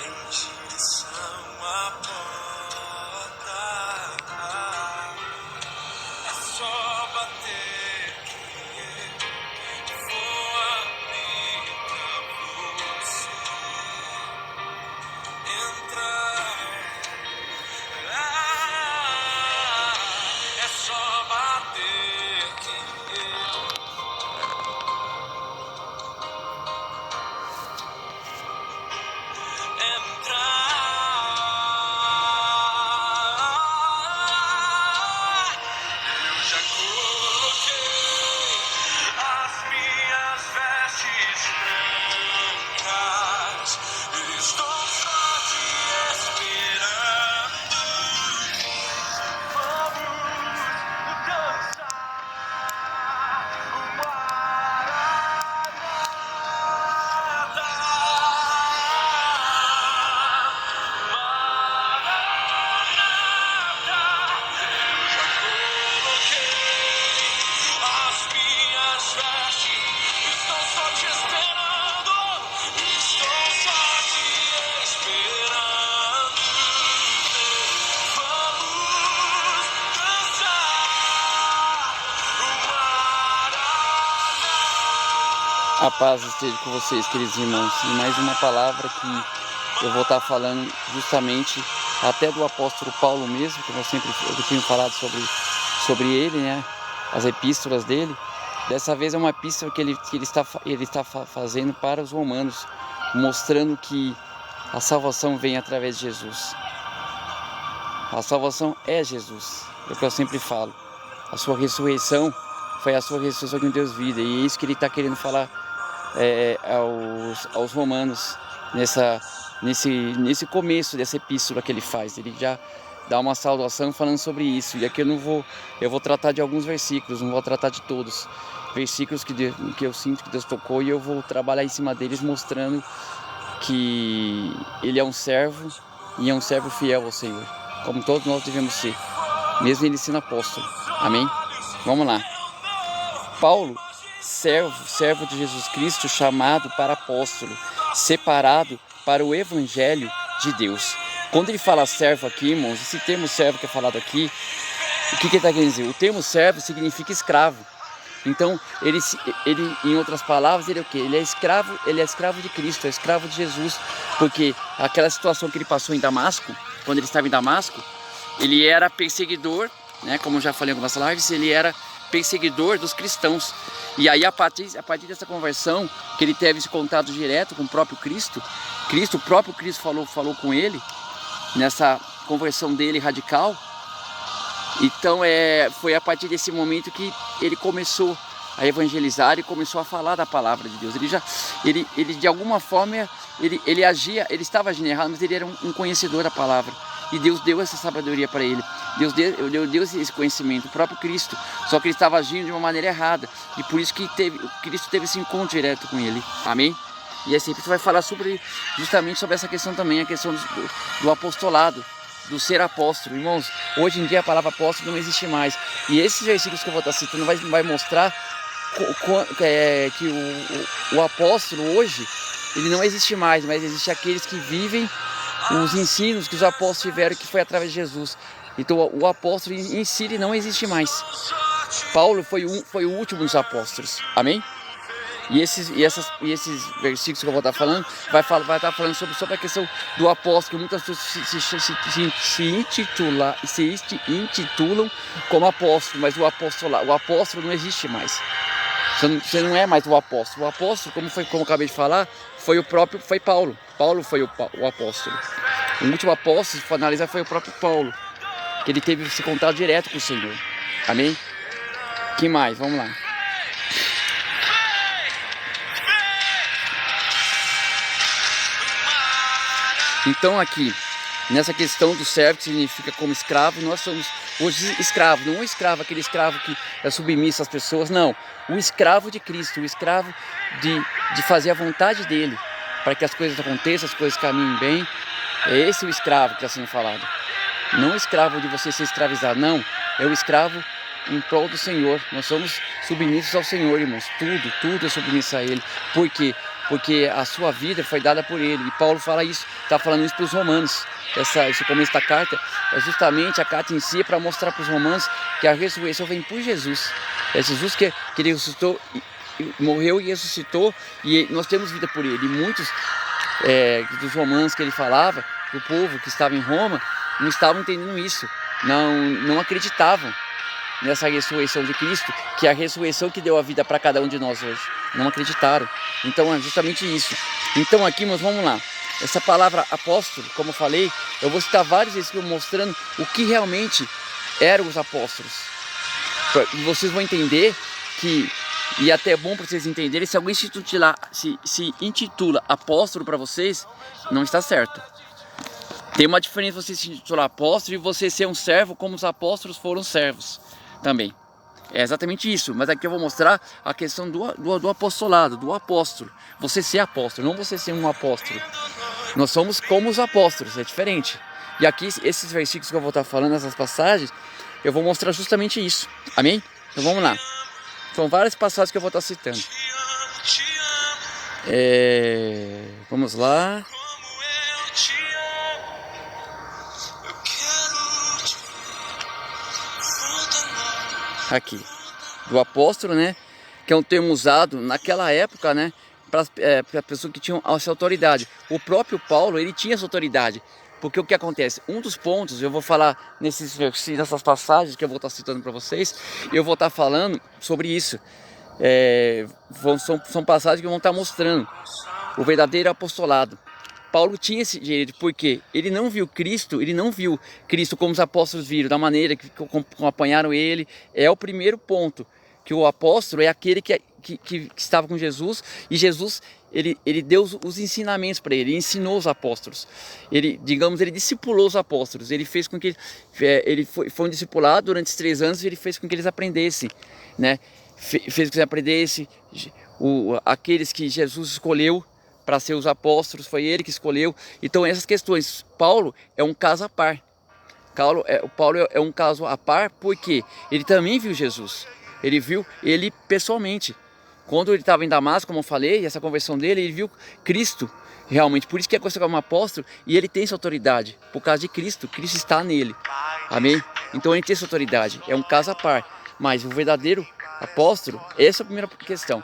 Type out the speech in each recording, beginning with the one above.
em direção à porta. É só bater que vou abrir pra você entrar. É só bater que eu já coloquei as minhas vestes brancas. Estou só te esperando. Vamos dançar o A paz esteja com vocês, queridos irmãos. E mais uma palavra que eu vou estar falando justamente até do apóstolo Paulo mesmo, como eu tenho falado sobre ele, né? As epístolas dele. Dessa vez é uma epístola que ele está fazendo para os romanos, mostrando que a salvação vem através de Jesus. A salvação é Jesus, é o que eu sempre falo. A sua ressurreição foi a sua ressurreição que Deus vida, e é isso que ele está querendo falar aos romanos nesse começo dessa epístola que ele faz. Ele já dá uma saudação falando sobre isso, e aqui eu vou tratar de alguns versículos, não vou tratar de todos, versículos que eu sinto que Deus tocou, e eu vou trabalhar em cima deles mostrando que ele é um servo, e é um servo fiel ao Senhor, como todos nós devemos ser, mesmo ele sendo apóstolo. Amém? Vamos lá. Paulo, servo de Jesus Cristo, chamado para apóstolo, separado para o evangelho de Deus. Quando ele fala servo aqui, irmãos, esse termo servo que é falado aqui, o que ele está querendo dizer? O termo servo significa escravo. Então, ele em outras palavras, ele é o quê? Ele é escravo de Cristo, é escravo de Jesus, porque aquela situação que ele passou em Damasco, quando ele estava em Damasco, ele era perseguidor, né? Como eu já falei em algumas lives, ele era perseguidor dos cristãos. E aí, a partir dessa conversão, que ele teve esse contato direto com o próprio Cristo, o próprio Cristo falou com ele, nessa conversão dele radical. Então, foi a partir desse momento que ele começou a evangelizar e começou a falar da palavra de Deus. Ele de alguma forma, ele agia, ele estava agindo errado, mas ele era um conhecedor da palavra. E Deus deu essa sabedoria para ele. Deus deu esse conhecimento, o próprio Cristo. Só que ele estava agindo de uma maneira errada. E por isso que Cristo teve esse encontro direto com ele. Amém? E esse epístola vai falar justamente sobre essa questão também, a questão do apostolado, do ser apóstolo. Irmãos, hoje em dia a palavra apóstolo não existe mais. E esses versículos que eu vou estar citando vai mostrar que o apóstolo hoje, ele não existe mais, mas existe aqueles que vivem os ensinos que os apóstolos tiveram, que foi através de Jesus. Então o apóstolo em si ele não existe mais. Paulo foi o último dos apóstolos. Amém? E esses versículos que eu vou estar falando, vai estar falando sobre a questão do apóstolo, que muitas pessoas se intitulam como apóstolo, mas o apóstolo não existe mais. Você não é mais o apóstolo. O apóstolo, como eu acabei de falar, foi Paulo. Paulo foi o apóstolo. O último apóstolo, se for analisar, foi o próprio Paulo, que ele teve esse contato direto com o Senhor. Amém? Que mais? Vamos lá. Então aqui, nessa questão do servo, que significa como escravo, nós somos hoje escravos. Não o escravo, aquele escravo que é submisso às pessoas, não. O escravo de Cristo, o escravo de fazer a vontade dele, para que as coisas aconteçam, as coisas caminhem bem. É esse o escravo que está sendo falado. Não o escravo de você ser escravizado, não. É o escravo em prol do Senhor. Nós somos submissos ao Senhor, irmãos. Tudo é submisso a Ele. Por quê? porque a sua vida foi dada por ele. E Paulo fala isso, está falando isso para os romanos. Esse começo da carta é justamente a carta em si para mostrar para os romanos que a ressurreição vem por Jesus. É Jesus que ele ressuscitou, morreu e ressuscitou, e nós temos vida por ele. E muitos dos romanos que ele falava, do povo que estava em Roma, não estavam entendendo isso, não acreditavam nessa ressurreição de Cristo, que é a ressurreição que deu a vida para cada um de nós hoje. Não acreditaram. Então é justamente isso. Então aqui nós vamos lá. Essa palavra apóstolo, como eu falei, eu vou citar vários versículos mostrando o que realmente eram os apóstolos. E vocês vão entender que, e até é bom para vocês entenderem, se alguém se intitula apóstolo para vocês, não está certo. Tem uma diferença você se intitular apóstolo e você ser um servo como os apóstolos foram servos também. É exatamente isso, mas aqui eu vou mostrar a questão do apostolado, do apóstolo. Você ser apóstolo, não você ser um apóstolo. Nós somos como os apóstolos, é diferente. E aqui, esses versículos que eu vou estar falando, essas passagens, eu vou mostrar justamente isso. Amém? Então vamos lá. São várias passagens que eu vou estar citando. Te amo, Vamos lá. como eu te amo. Eu quero te ver. Volta mais. Aqui. Do apóstolo, né? Que é um termo usado naquela época, né? Para pessoas que tinham essa autoridade. O próprio Paulo, ele tinha essa autoridade. Porque o que acontece? Um dos pontos, eu vou falar nessas passagens que eu vou estar citando para vocês, eu vou estar falando sobre isso. São passagens que vão estar mostrando o verdadeiro apostolado. Paulo tinha esse direito, porque ele não viu Cristo como os apóstolos viram, da maneira que acompanharam ele. É o primeiro ponto, que o apóstolo é aquele que estava com Jesus, e Jesus ele deu os ensinamentos para ele ensinou os apóstolos. Ele discipulou os apóstolos, ele fez com que ele foi um discipulado durante os 3 anos, e ele fez com que eles aprendessem, né? Fez com que eles aprendessem aqueles que Jesus escolheu para ser os apóstolos, foi ele que escolheu. Então essas questões, Paulo é um caso à par. Paulo é um caso à par porque ele também viu Jesus. Ele viu ele pessoalmente. Quando ele estava em Damasco, como eu falei, essa conversão dele, ele viu Cristo realmente. Por isso que é considerado um apóstolo, e ele tem essa autoridade, por causa de Cristo. Cristo está nele. Amém? Então ele tem essa autoridade. É um caso à par. Mas o verdadeiro apóstolo, essa é a primeira questão.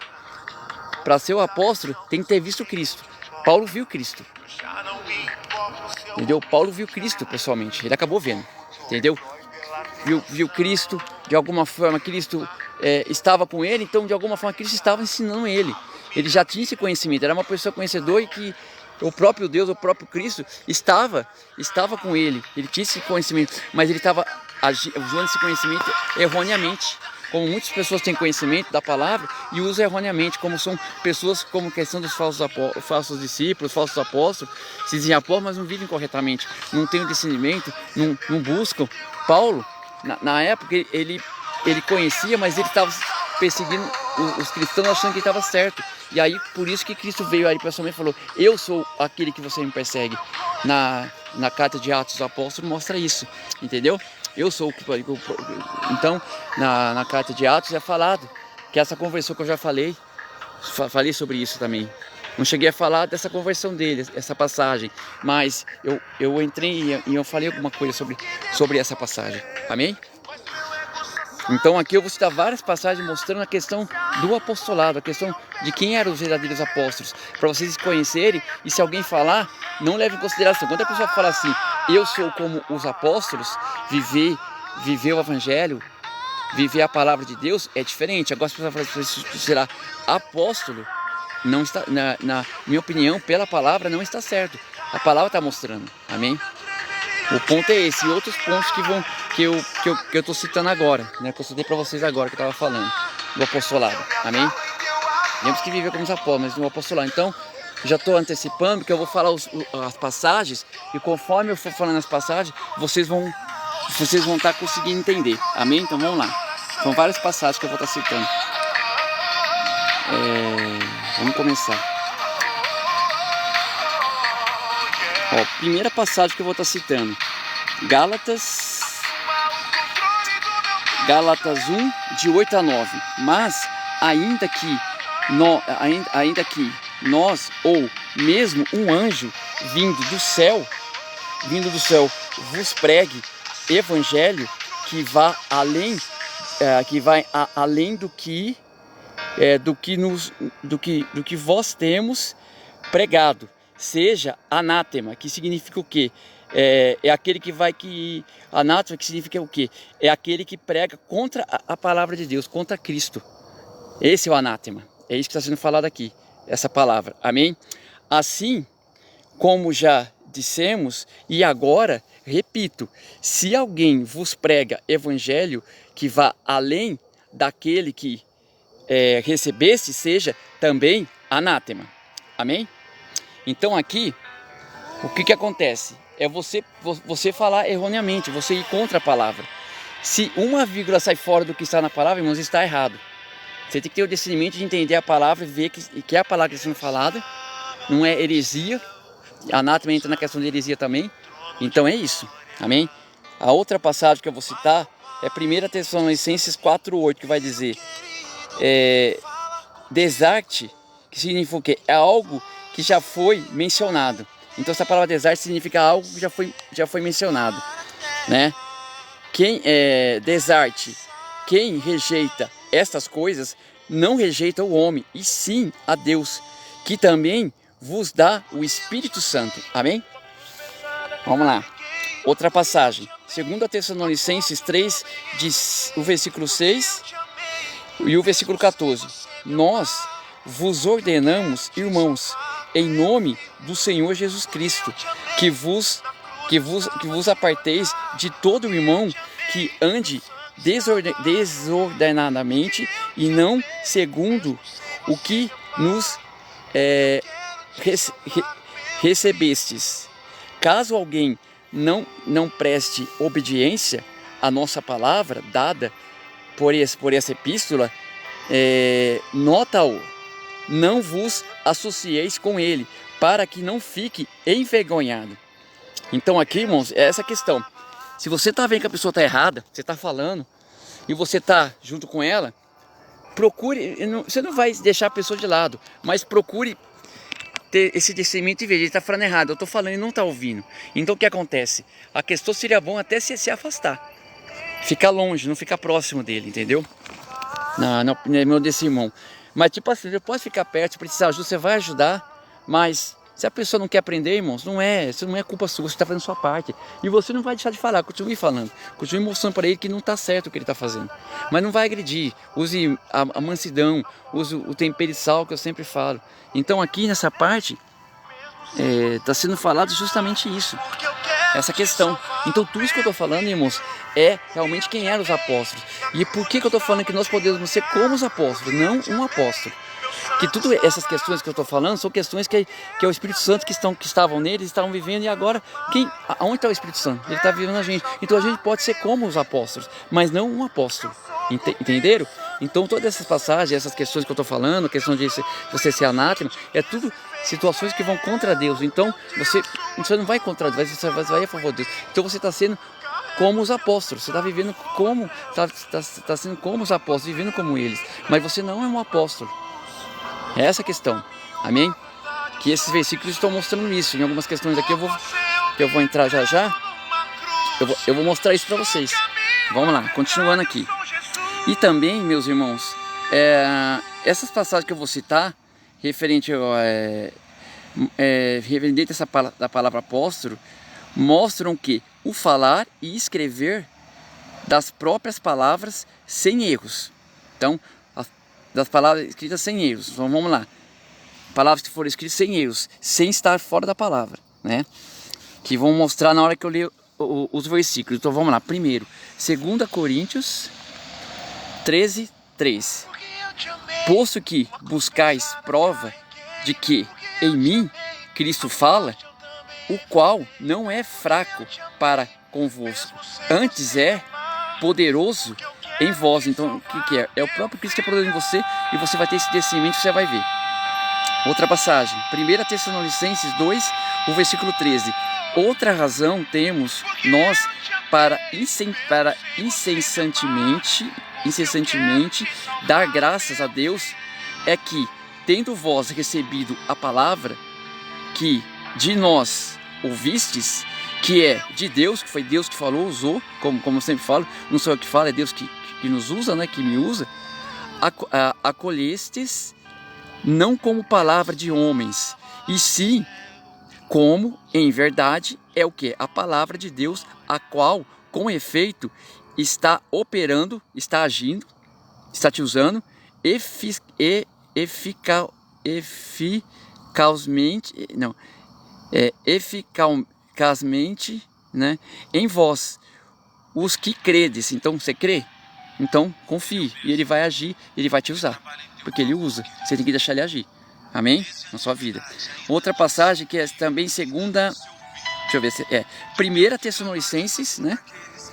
Para ser o apóstolo, tem que ter visto Cristo. Paulo viu Cristo. Já não me importa o seu Entendeu? Paulo viu Cristo pessoalmente. Ele acabou vendo. Entendeu? Viu Cristo, de alguma forma Cristo estava com ele, então de alguma forma Cristo estava ensinando ele. Ele já tinha esse conhecimento, era uma pessoa conhecedora, e que o próprio Deus, o próprio Cristo estava com ele. Ele tinha esse conhecimento, mas ele estava usando esse conhecimento erroneamente. Como muitas pessoas têm conhecimento da palavra e usam erroneamente, como são pessoas como questão dos falsos discípulos, falsos apóstolos, se dizem apóstolos, mas não vivem corretamente, não têm o discernimento, não buscam. Paulo, na época, ele conhecia, mas ele estava perseguindo os cristãos, achando que ele estava certo. E aí, por isso que Cristo veio aí pessoalmente e falou: eu sou aquele que você me persegue. Na carta de Atos dos Apóstolos mostra isso, entendeu? Eu sou o que... Então, na carta de Atos é falado que essa conversão que eu já falei sobre isso também. Não cheguei a falar dessa conversão dele, essa passagem, mas eu entrei e eu falei alguma coisa sobre essa passagem. Amém? Então aqui eu vou citar várias passagens mostrando a questão do apostolado, a questão de quem eram os verdadeiros apóstolos, para vocês conhecerem. E se alguém falar, não leve em consideração. Quando a pessoa fala assim: eu sou como os apóstolos, viver o evangelho, viver a palavra de Deus, é diferente. Agora, se a pessoa falar que você será apóstolo, não está, na minha opinião, pela palavra, não está certo. A palavra está mostrando. Amém? O ponto é esse. E outros pontos que eu estou citando agora, né? Que eu citei para vocês agora, que eu estava falando do apostolado. Amém? Temos que viver como os apóstolos, mas no apostolado. Então, já estou antecipando que eu vou falar as passagens, e conforme eu for falando as passagens, vocês vão estar conseguindo entender. Amém? Então vamos lá. São várias passagens que eu vou estar citando. Vamos começar. Ó, primeira passagem que eu vou estar citando: Gálatas 1, de 8 a 9. Mas ainda que nós, ou mesmo um anjo vindo do céu, vos pregue evangelho que vá além, além do que vós temos pregado, seja anátema, que significa o quê? É aquele anátema, que significa o quê? É aquele que prega contra a palavra de Deus, contra Cristo. Esse é o anátema. É isso que está sendo falado aqui, essa palavra. Amém? Assim como já dissemos, e agora repito, se alguém vos prega evangelho que vá além daquele que recebesse, seja também anátema. Amém? Então aqui, o que acontece? É você falar erroneamente, você ir contra a palavra. Se uma vírgula sai fora do que está na palavra, irmãos, está errado. Você tem que ter o discernimento de entender a palavra e ver que a palavra que está sendo falada não é heresia. Anátema entra na questão de heresia também. Então é isso. Amém? A outra passagem que eu vou citar é 1 Tessalonicenses 4:8, que vai dizer: desarte, que significa o quê? É algo que já foi mencionado. Então essa palavra desarte significa algo que já foi mencionado, né? Desarte, quem rejeita estas coisas, não rejeita o homem, e sim a Deus, que também vos dá o Espírito Santo. Amém? Vamos lá. Outra passagem. 2 Tessalonicenses 3, diz o versículo 6 e o versículo 14. Nós vos ordenamos, irmãos, em nome do Senhor Jesus Cristo, que vos aparteis de todo irmão que ande desordenadamente e não segundo o que nos recebestes. Caso alguém não preste obediência à nossa palavra dada por essa epístola, nota-o, não vos associeis com ele, para que não fique envergonhado. Então aqui, irmãos, é essa questão. Se você está vendo que a pessoa está errada, você está falando, e você está junto com ela, procure, você não vai deixar a pessoa de lado, mas procure ter esse discernimento e ver, ele está falando errado, eu estou falando e não está ouvindo. Então o que acontece? A questão seria bom até se afastar, ficar longe, não ficar próximo dele, entendeu? Não é meu desse irmão. Mas tipo assim, você pode ficar perto, se precisar de ajuda, você vai ajudar, mas se a pessoa não quer aprender, irmãos, isso não é culpa sua, você está fazendo a sua parte. E você não vai deixar de falar, continue falando, continue mostrando para ele que não está certo o que ele está fazendo. Mas não vai agredir, use a mansidão, use o tempero e sal que eu sempre falo. Então aqui nessa parte, está sendo falado justamente isso, essa questão. Então tudo isso que eu estou falando, irmãos, é realmente quem eram os apóstolos. E por que eu estou falando que nós podemos ser como os apóstolos, não um apóstolo? Que todas essas questões que eu estou falando são questões que é o Espírito Santo que estavam neles, estavam vivendo, e agora, aonde está o Espírito Santo? Ele está vivendo na gente. Então a gente pode ser como os apóstolos, mas não um apóstolo. Entenderam? Então todas essas passagens, essas questões que eu estou falando, a questão de você ser anátema, é tudo situações que vão contra Deus. Então você não vai contra Deus, você vai a favor de Deus. Então você está sendo como os apóstolos, você está vivendo como, está sendo como os apóstolos, vivendo como eles. Mas você não é um apóstolo. É essa a questão, amém? Que esses versículos estão mostrando isso. Em algumas questões aqui eu vou entrar já. Eu vou mostrar isso para vocês. Vamos lá, continuando aqui. E também, meus irmãos, essas passagens que eu vou citar, referente a essa da palavra apóstolo, mostram que o falar e escrever das próprias palavras sem erros. Então, das palavras escritas sem erros. Então vamos lá. Palavras que foram escritas sem erros, sem estar fora da palavra, né? Que vão mostrar na hora que eu ler os versículos. Então vamos lá. Primeiro, 2 Coríntios 13, 3. Posto que buscais prova de que em mim Cristo fala, o qual não é fraco para convosco, antes é poderoso em vós. Então o que é? É o próprio Cristo que é poderoso em você, e você vai ter esse discernimento, você vai ver. Outra passagem, 1 Tessalonicenses 2, o versículo 13. Outra razão temos nós para incessantemente dar graças a Deus, é que tendo vós recebido a palavra que de nós ouvistes, que é de Deus, que foi Deus que falou, usou, como eu sempre falo, não sou eu que falo, é Deus que nos usa, né, que me usa, acolhestes não como palavra de homens, e sim como, em verdade, é o que? A palavra de Deus, a qual, com efeito, está operando, está agindo, está te usando, eficazmente, né, em vós, os que credes. Então, você crê? Então, confie, e ele vai agir, ele vai te usar, porque ele usa, você tem que deixar ele agir, amém? Na sua vida. Outra passagem que é também segunda, deixa eu ver se é, 1 Tessalonicenses, né?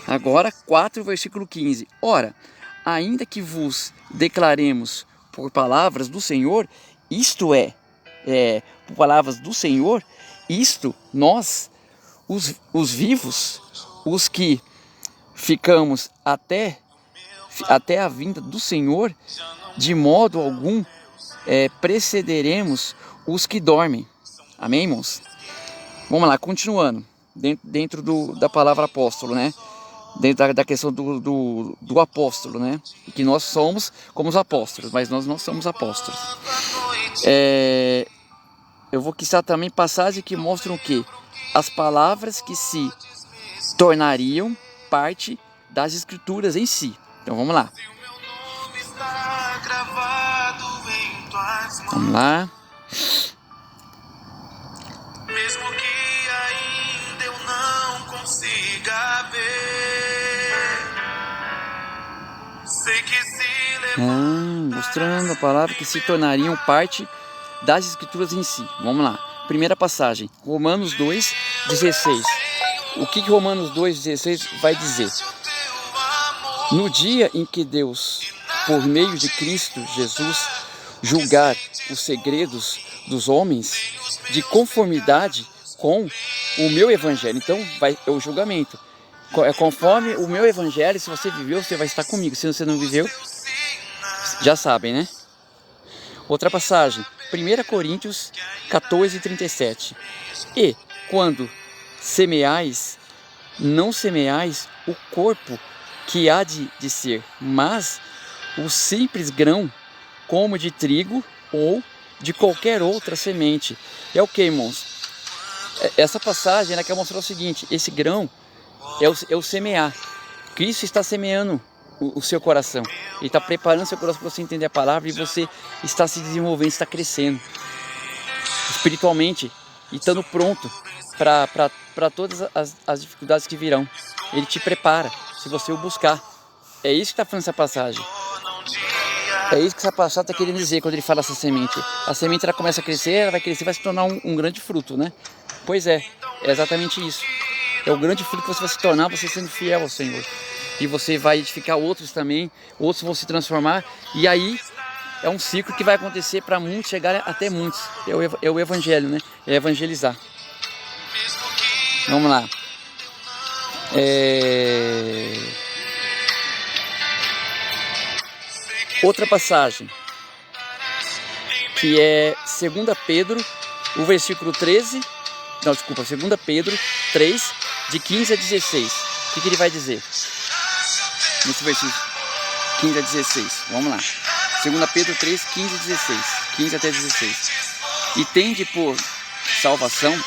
Agora 4, versículo 15. Ora, ainda que vos declaremos por palavras do Senhor, isto por palavras do Senhor, isto nós, os vivos, os que ficamos até a vinda do Senhor, de modo algum precederemos os que dormem. Amém, irmãos? Vamos lá, continuando, dentro da palavra apóstolo, né? Dentro da questão do apóstolo, né? Que nós somos como os apóstolos, mas nós não somos apóstolos. Eu vou citar também passagens que mostram o quê? As palavras que se tornariam parte das escrituras em si. Então vamos lá. Vamos lá. Mesmo que ainda eu não consiga ver, sei que se levanta. Mostrando a palavra que se tornariam parte das escrituras em si. Vamos lá. Primeira passagem, Romanos 2:16. O que Romanos 2:16 vai dizer? No dia em que Deus, por meio de Cristo Jesus, julgar os segredos dos homens de conformidade com o meu evangelho. Então, é o julgamento. É conforme o meu evangelho. Se você viveu, você vai estar comigo. Se você não viveu, já sabem, né? Outra passagem, 1 Coríntios 14:37. E quando semeais, não semeais o corpo que há de ser, mas o simples grão, como de trigo ou de qualquer outra semente. É o que, irmãos? Essa passagem ela quer mostrar o seguinte: esse grão é o semear. Cristo está semeando o seu coração. Ele está preparando seu coração para você entender a palavra, e você está se desenvolvendo, está crescendo espiritualmente e estando pronto para todas as dificuldades que virão. Ele te prepara se você o buscar. É isso que está falando essa passagem. É isso que essa passagem está querendo dizer quando ele fala essa semente. A semente ela começa a crescer, ela vai crescer, vai se tornar um grande fruto, né? Pois é exatamente isso. É o grande fruto que você vai se tornar, você sendo fiel ao Senhor. E você vai edificar outros também, outros vão se transformar. E aí é um ciclo que vai acontecer para muitos, chegar até muitos. É o evangelho, né? É evangelizar. Vamos lá. Outra passagem, que é 2 Pedro, o versículo 13, não, desculpa, 2 Pedro 3, de 15 a 16. O que ele vai dizer? Nesse versículo 15 a 16, vamos lá. 2 Pedro 3, 15 a 16, 15 até 16. E tende por salvação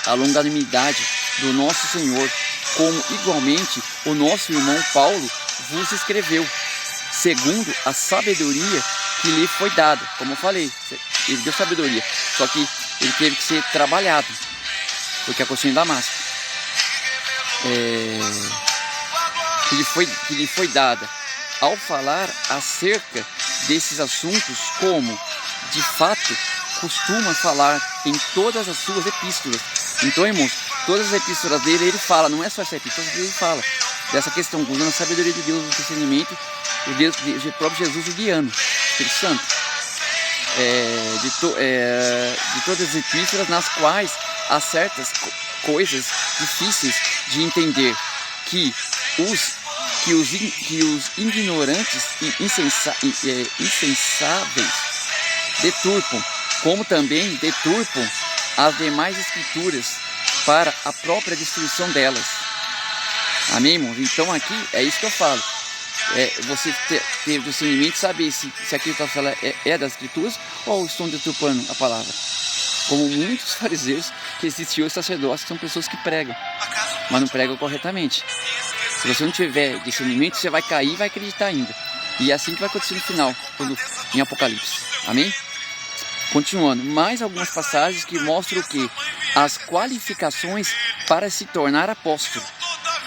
a longanimidade do nosso Senhor, como igualmente o nosso irmão Paulo vos escreveu, segundo a sabedoria que lhe foi dada. Como eu falei, ele deu sabedoria, só que ele teve que ser trabalhado, porque a coxinha da massa que lhe foi dada, ao falar acerca desses assuntos, como de fato costuma falar em todas as suas epístolas. Então, irmãos, todas as epístolas dele, ele fala, não é só essa epístola, ele fala dessa questão, usando a sabedoria de Deus, o discernimento, o próprio Jesus o guiando, Espírito Santo, de todas as epístolas, nas quais há certas coisas difíceis de entender, que os ignorantes e insensáveis deturpam, como também deturpam as demais escrituras para a própria destruição delas. Amém, irmãos? Então aqui é isso que eu falo. Você ter o discernimento de saber se aquilo que está falando é das escrituras ou estão deturpando a palavra. Como muitos fariseus que existiam os sacerdotes, que são pessoas que pregam, mas não pregam corretamente. Se você não tiver discernimento, você vai cair e vai acreditar ainda. E é assim que vai acontecer no final, em Apocalipse. Amém? Continuando, mais algumas passagens que mostram o que? As qualificações para se tornar apóstolo,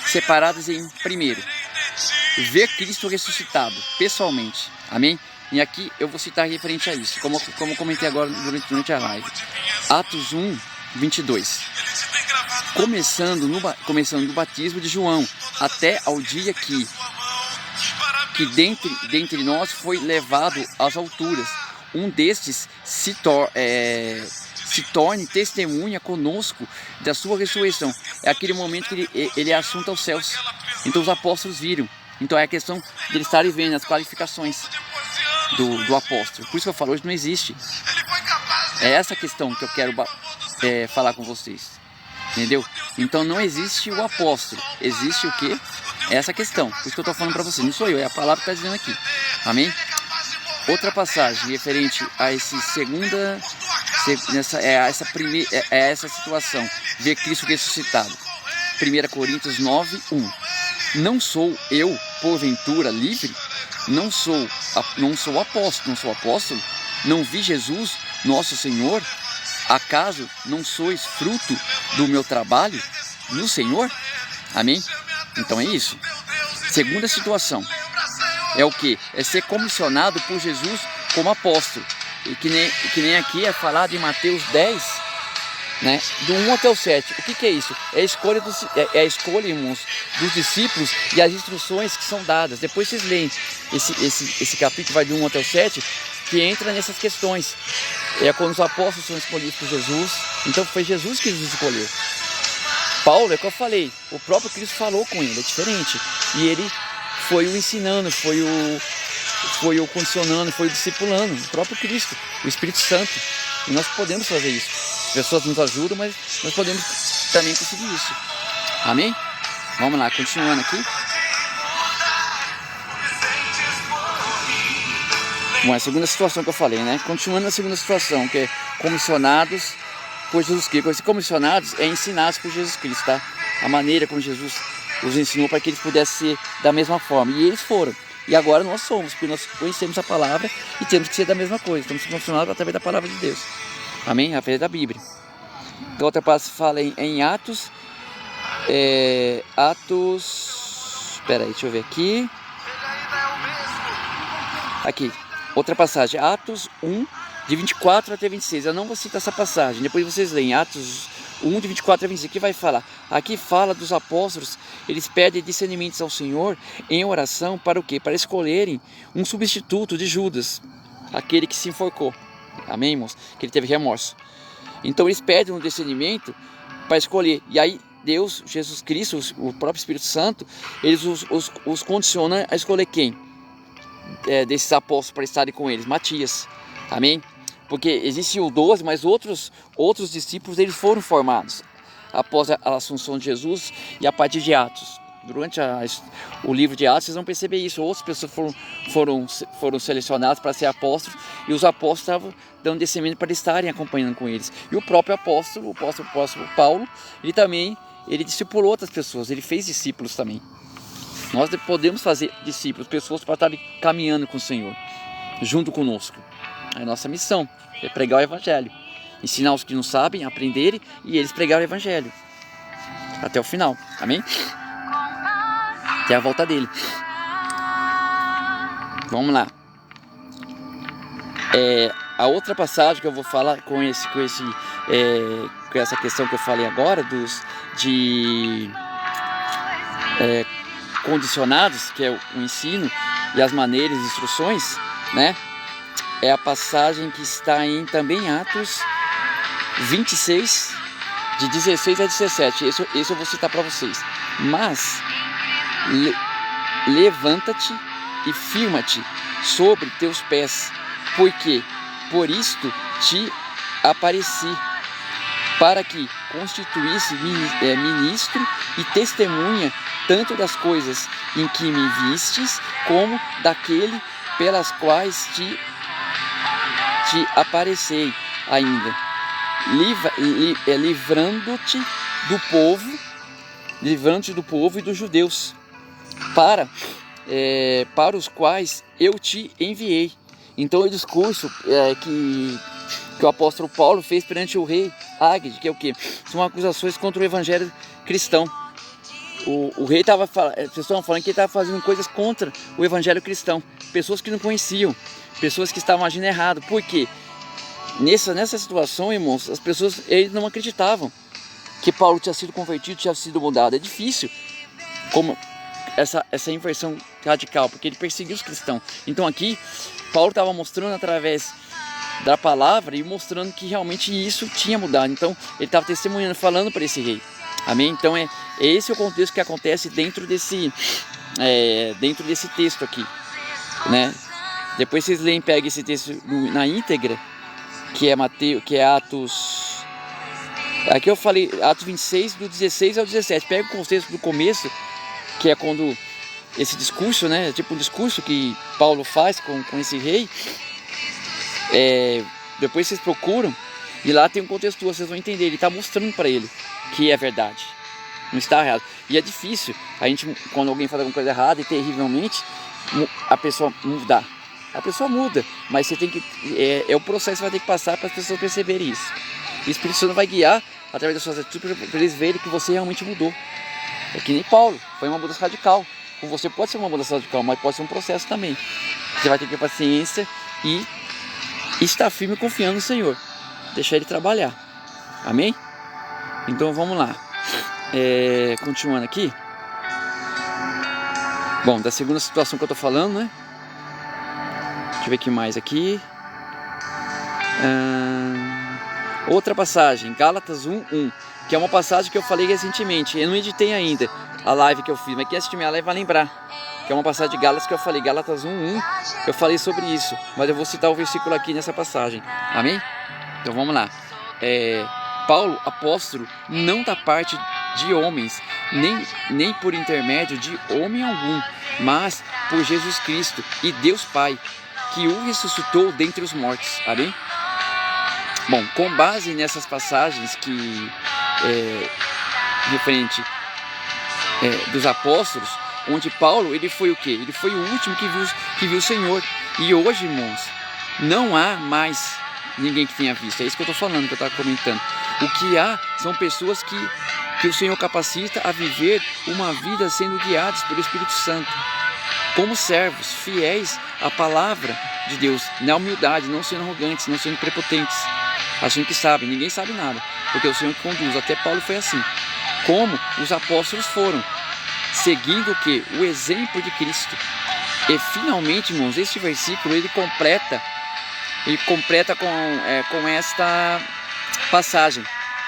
separadas em primeiro, ver Cristo ressuscitado, pessoalmente. Amém? E aqui eu vou citar referente a isso, como comentei agora durante a live. Atos 1, 22. Começando no batismo de João, até ao dia que dentre nós foi levado às alturas. Um destes se torne testemunha conosco da sua ressurreição. É aquele momento que ele é assunto aos céus. Então os apóstolos viram. Então é a questão de eles estarem vendo as qualificações do apóstolo. Por isso que eu falo, hoje não existe. É essa questão que eu quero falar com vocês. Entendeu? Então não existe o apóstolo. Existe o quê? É essa questão. Por isso que eu estou falando para vocês. Não sou eu, é a palavra que está dizendo aqui. Amém? Outra passagem referente a essa situação. Ver Cristo ressuscitado. 1 Coríntios 9, 1. Não sou eu, porventura, livre? Não sou apóstolo? Não vi Jesus, nosso Senhor? Acaso não sois fruto do meu trabalho no Senhor? Amém? Então é isso. Segunda situação. É o que? É ser comissionado por Jesus como apóstolo. E que nem aqui é falado em Mateus 10, né? Do 1 até o 7. O que é isso? É a escolha, irmãos, dos discípulos e as instruções que são dadas. Depois vocês leem esse capítulo, vai do 1 até o 7, que entra nessas questões. É quando os apóstolos são escolhidos por Jesus. Então foi Jesus que os escolheu. Paulo, é o que eu falei, o próprio Cristo falou com ele, é diferente. E ele foi o ensinando, foi o condicionando, foi o discipulando, o próprio Cristo, o Espírito Santo. E nós podemos fazer isso. As pessoas nos ajudam, mas nós podemos também conseguir isso. Amém? Vamos lá, continuando aqui. Bom, é a segunda situação que eu falei, né? Continuando na segunda situação, que é comissionados por Jesus Cristo. Esses comissionados é ensinados por Jesus Cristo, tá? A maneira como Jesus os ensinou para que eles pudessem ser da mesma forma. E eles foram. E agora nós somos, porque nós conhecemos a palavra e temos que ser da mesma coisa. Estamos comissionados através da palavra de Deus. Amém? Através da Bíblia. Então, outra parte fala em Atos. Espera aí, deixa eu ver aqui. Aqui. Outra passagem. Atos 1, de 24 até 26. Eu não vou citar essa passagem. Depois vocês leem. Atos 1, de 24 a 26. Aqui vai falar. Aqui fala dos apóstolos. Eles pedem discernimentos ao Senhor em oração para o quê? Para escolherem um substituto de Judas. Aquele que se enforcou. Amém, irmãos? Que ele teve remorso. Então eles pedem um discernimento para escolher. E aí Deus, Jesus Cristo, o próprio Espírito Santo, eles os condicionam a escolher quem? Desses apóstolos para estarem com eles. Matias. Amém? Porque existiam 12, mas outros discípulos eles foram formados após a assunção de Jesus e a partir de Atos. Durante o livro de Atos, vocês vão perceber isso. Outras pessoas foram selecionadas para ser apóstolos e os apóstolos estavam dando discernimento para estarem acompanhando com eles. E o próprio apóstolo, o apóstolo Paulo, ele discipulou outras pessoas, ele fez discípulos também. Nós podemos fazer discípulos, pessoas para estarem caminhando com o Senhor, junto conosco. É a nossa missão, é pregar o Evangelho. Ensinar os que não sabem, aprenderem e eles pregar o Evangelho. Até o final, amém? Até a volta dele. Vamos lá. A outra passagem que eu vou falar com essa questão que eu falei agora condicionados, que é o ensino e as maneiras e instruções, né? É a passagem que está também em Atos 26, de 16 a 17. Esse eu vou citar para vocês. Mas levanta-te e firma-te sobre teus pés, porque por isto te apareci, para que constituísse ministro e testemunha tanto das coisas em que me vistes, como daquele pelas quais te aparecei ainda, livrando-te do povo e dos judeus, para os quais eu te enviei. Então o discurso que o apóstolo Paulo fez perante o rei Águide, que é o quê? São acusações contra o evangelho cristão. O rei estava falando, as pessoas estavam falando que ele estava fazendo coisas contra o evangelho cristão. Pessoas que não conheciam, pessoas que estavam agindo errado. Por quê? Nessa situação, irmãos, as pessoas eles não acreditavam que Paulo tinha sido convertido, tinha sido mudado. É difícil como essa inversão radical, porque ele perseguiu os cristãos. Então aqui, Paulo estava mostrando através da palavra e mostrando que realmente isso tinha mudado. Então ele estava testemunhando, falando para esse rei. Amém? Então é esse o contexto que acontece dentro desse texto aqui, né? Depois vocês leem, pegam esse texto na íntegra, que é Atos. Aqui eu falei Atos 26, do 16 ao 17. Pega o contexto do começo, que é quando esse discurso, né? Tipo um discurso que Paulo faz com esse rei. Depois vocês procuram e lá tem um contexto, vocês vão entender. Ele está mostrando para ele que é verdade, não está errado. E é difícil a gente, quando alguém faz alguma coisa errada e terrivelmente, a pessoa mudar. A pessoa muda, mas você tem que o processo que vai ter que passar para as pessoas perceberem isso. O Espírito Santo vai guiar através das suas atitudes para eles verem que você realmente mudou. É que nem Paulo, foi uma mudança radical. Com você pode ser uma mudança radical, mas pode ser um processo também. Você vai ter que ter paciência e estar firme confiando no Senhor. Deixar Ele trabalhar. Amém? Então vamos lá. Continuando aqui. Bom, da segunda situação que eu estou falando, né? Deixa eu ver o que mais aqui. Outra passagem, Gálatas 1:1, que é uma passagem que eu falei recentemente. Eu não editei ainda a live que eu fiz, mas quem assistir minha live vai lembrar. Que é uma passagem de Gálatas que eu falei, Gálatas 1:1, eu falei sobre isso. Mas eu vou citar o versículo aqui nessa passagem. Amém? Então vamos lá. Paulo, apóstolo, não da parte de homens, nem por intermédio de homem algum, mas por Jesus Cristo e Deus Pai, que o ressuscitou dentre os mortos. Amém? Bom, com base nessas passagens que referente dos apóstolos, onde Paulo, ele foi o quê? Ele foi o último que viu o Senhor. E hoje, irmãos, não há mais ninguém que tenha visto. É isso que eu estou falando, que eu estava comentando. O que há são pessoas que o Senhor capacita a viver uma vida sendo guiados pelo Espírito Santo, como servos, fiéis à palavra de Deus, na humildade, não sendo arrogantes, não sendo prepotentes, achando que sabem. Ninguém sabe nada, porque é o Senhor que conduz. Até Paulo foi assim, como os apóstolos foram, seguindo o que? O exemplo de Cristo. E finalmente, irmãos, este versículo ele completa com esta passagem,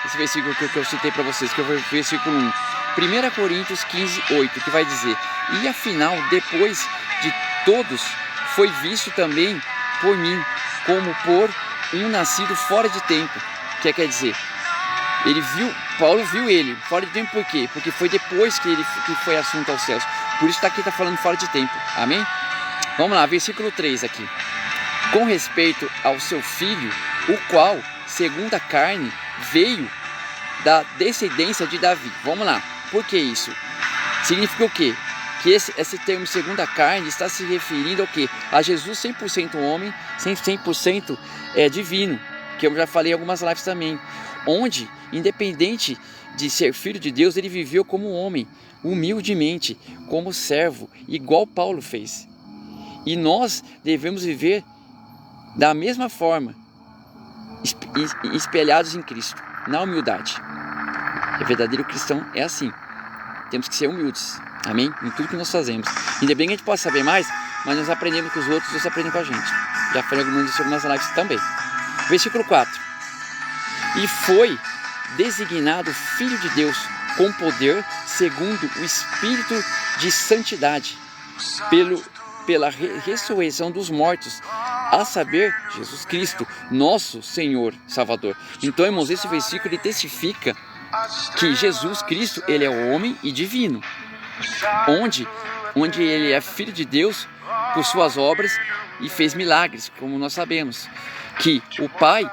esse versículo que eu citei para vocês, que é o versículo 1, 1 Coríntios 15:8, que vai dizer: e afinal, depois de todos, foi visto também por mim, como por um nascido fora de tempo. Que quer dizer, Paulo viu ele fora de tempo. Por quê? Porque foi depois que foi assunto aos céus. Por isso está falando fora de tempo. Amém? Vamos lá, versículo 3 aqui. Com respeito ao seu filho, o qual, segundo a carne, veio da descendência de Davi. Vamos lá. Por que isso? Significa o quê? Que esse termo segundo a carne está se referindo ao quê? A Jesus 100% homem, 100% divino. Que eu já falei em algumas lives também. Onde, independente de ser filho de Deus, ele viveu como homem, humildemente, como servo, igual Paulo fez. E nós devemos viver da mesma forma, espelhados em Cristo, na humildade. O verdadeiro cristão é assim. Temos que ser humildes, amém? Em tudo que nós fazemos. Ainda bem que a gente possa saber mais, mas nós aprendemos com os outros, eles aprendem com a gente. Já falei algumas lives também. Versículo 4. E foi designado Filho de Deus com poder, segundo o Espírito de santidade, pela ressurreição dos mortos, a saber, Jesus Cristo, nosso Senhor Salvador. Então, irmãos, esse versículo ele testifica que Jesus Cristo, ele é homem e divino, onde ele é filho de Deus por suas obras e fez milagres, como nós sabemos, que o Pai,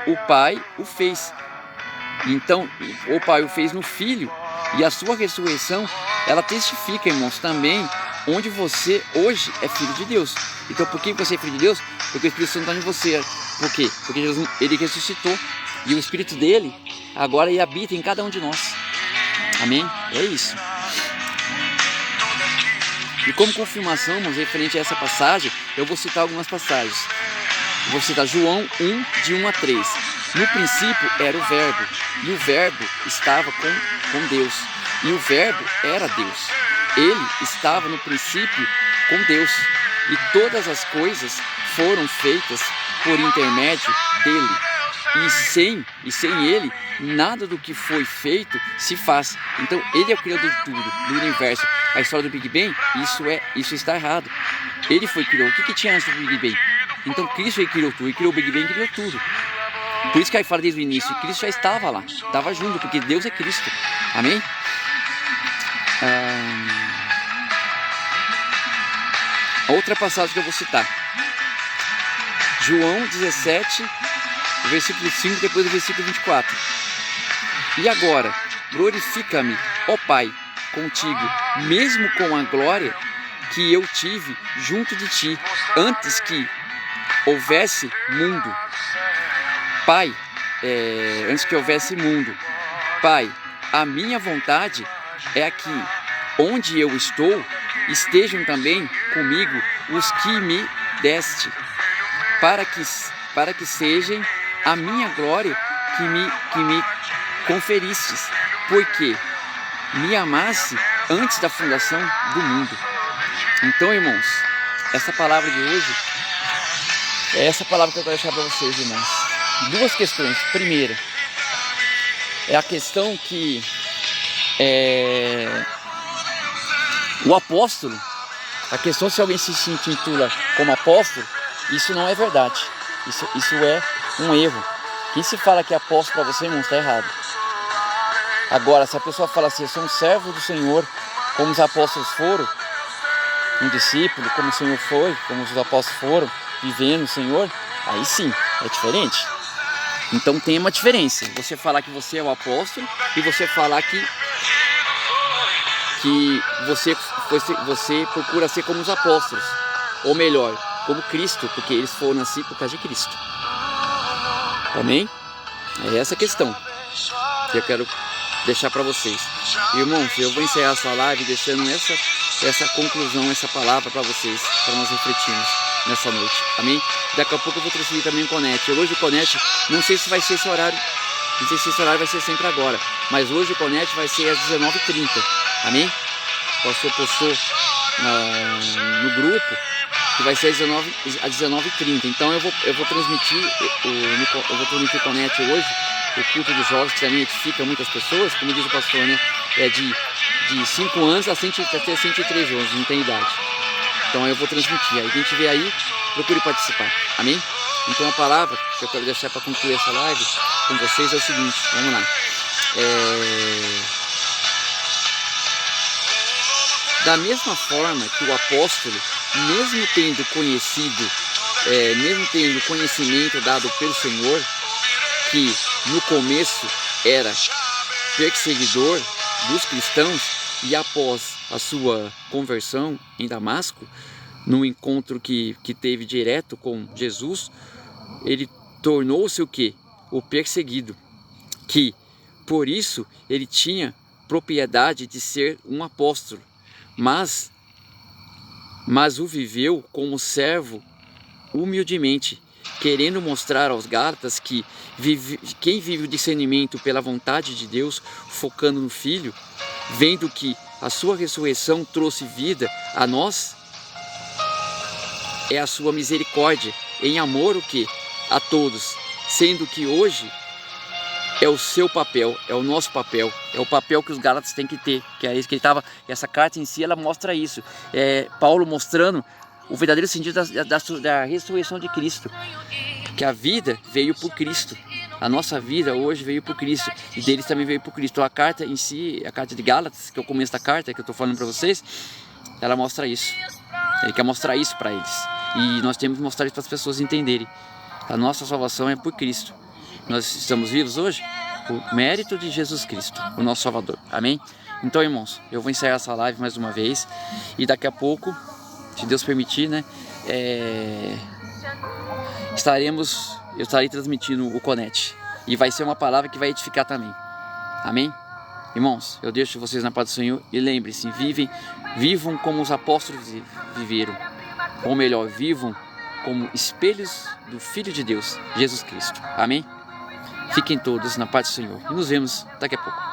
o Pai o fez. Então, o Pai o fez no Filho, e a sua ressurreição, ela testifica, irmãos, também onde você hoje é filho de Deus. Então, por que você é filho de Deus? Porque o Espírito Santo está em você. Por quê? Porque Jesus, ele ressuscitou, e o Espírito dele agora ele habita em cada um de nós. Amém? É isso. E como confirmação, irmãos, referente a essa passagem, eu vou citar algumas passagens. Eu vou citar João 1, de 1 a 3. No princípio era o Verbo, e o Verbo estava com Deus, e o Verbo era Deus. Ele estava no princípio com Deus, e todas as coisas foram feitas por intermédio dele. E sem ele, nada do que foi feito se faz. Então, ele é o criador de tudo, do universo. A história do Big Bang, isso está errado. Ele foi criou. O que tinha antes do Big Bang? Então, Cristo ele criou tudo, ele criou o Big Bang e criou tudo. Por isso que aí fala desde o início, Cristo já estava lá, estava junto, porque Deus é Cristo. Amém? Outra passagem que eu vou citar. João 17, versículo 5, depois do versículo 24. E agora, glorifica-me, ó Pai, contigo, mesmo com a glória que eu tive junto de ti, antes que houvesse mundo. Pai, antes que houvesse mundo. Pai, a minha vontade é que onde eu estou, estejam também comigo os que me deste, para que sejam a minha glória que me conferistes, porque me amasse antes da fundação do mundo. Então, irmãos, essa palavra de hoje é essa palavra que eu quero deixar para vocês, irmãos. Duas questões. Primeira, é a questão que o apóstolo, a questão se alguém se intitula como apóstolo, isso não é verdade. Isso é um erro. Quem se fala que é apóstolo para você, irmão, está errado. Agora, se a pessoa fala assim, eu sou um servo do Senhor, como os apóstolos foram, um discípulo, como o Senhor foi, como os apóstolos foram, vivendo o Senhor, aí sim, é diferente. Então tem uma diferença, você falar que você é o apóstolo e você falar que você procura ser como os apóstolos, ou melhor, como Cristo, porque eles foram assim por causa de Cristo. Amém? É essa a questão que eu quero deixar para vocês. Irmãos, eu vou encerrar essa live deixando essa conclusão, essa palavra para vocês, para nós refletirmos nessa noite. Amém? Daqui a pouco eu vou transferir também o Conect. Hoje o Conect, não sei se vai ser esse horário, não sei se esse horário vai ser sempre agora, mas hoje o Conect vai ser às 19h30. Amém? O pastor postou no grupo que vai ser às 19h30. Então eu vou transmitir o Conect hoje, o culto dos jovens, que também edifica muitas pessoas, como diz o pastor, né? É de 5 anos até 103 anos, não tem idade. Então eu vou transmitir. Aí quem estiver aí, procure participar. Amém? Então a palavra que eu quero deixar para concluir essa live com vocês é o seguinte. Vamos lá. Da mesma forma que o apóstolo, mesmo tendo conhecimento dado pelo Senhor, que no começo era perseguidor dos cristãos, e após a sua conversão em Damasco, no encontro que teve direto com Jesus, ele tornou-se o quê? O perseguido, que por isso ele tinha propriedade de ser um apóstolo, mas o viveu como servo humildemente, querendo mostrar aos Gálatas que quem vive o discernimento pela vontade de Deus, focando no Filho, vendo que a sua ressurreição trouxe vida a nós, é a sua misericórdia, em amor o quê? A todos, sendo que hoje é o seu papel, é o nosso papel, é o papel que os Gálatas têm que ter, que é isso que ele estava, essa carta em si, ela mostra isso, Paulo mostrando o verdadeiro sentido da ressurreição de Cristo. Que a vida veio por Cristo. A nossa vida hoje veio por Cristo. E deles também veio por Cristo. Então, a carta em si, a carta de Gálatas, que é o começo da carta que eu estou falando para vocês, ela mostra isso. Ele quer mostrar isso para eles. E nós temos que mostrar isso para as pessoas entenderem. A nossa salvação é por Cristo. Nós estamos vivos hoje por mérito de Jesus Cristo, o nosso Salvador. Amém? Então, irmãos, eu vou encerrar essa live mais uma vez. E daqui a pouco, se Deus permitir, né? Eu estarei transmitindo o Conete. E vai ser uma palavra que vai edificar também. Amém? Irmãos, eu deixo vocês na paz do Senhor. E lembrem-se, vivam como os apóstolos viveram. Ou melhor, vivam como espelhos do Filho de Deus, Jesus Cristo. Amém? Fiquem todos na paz do Senhor. E nos vemos daqui a pouco.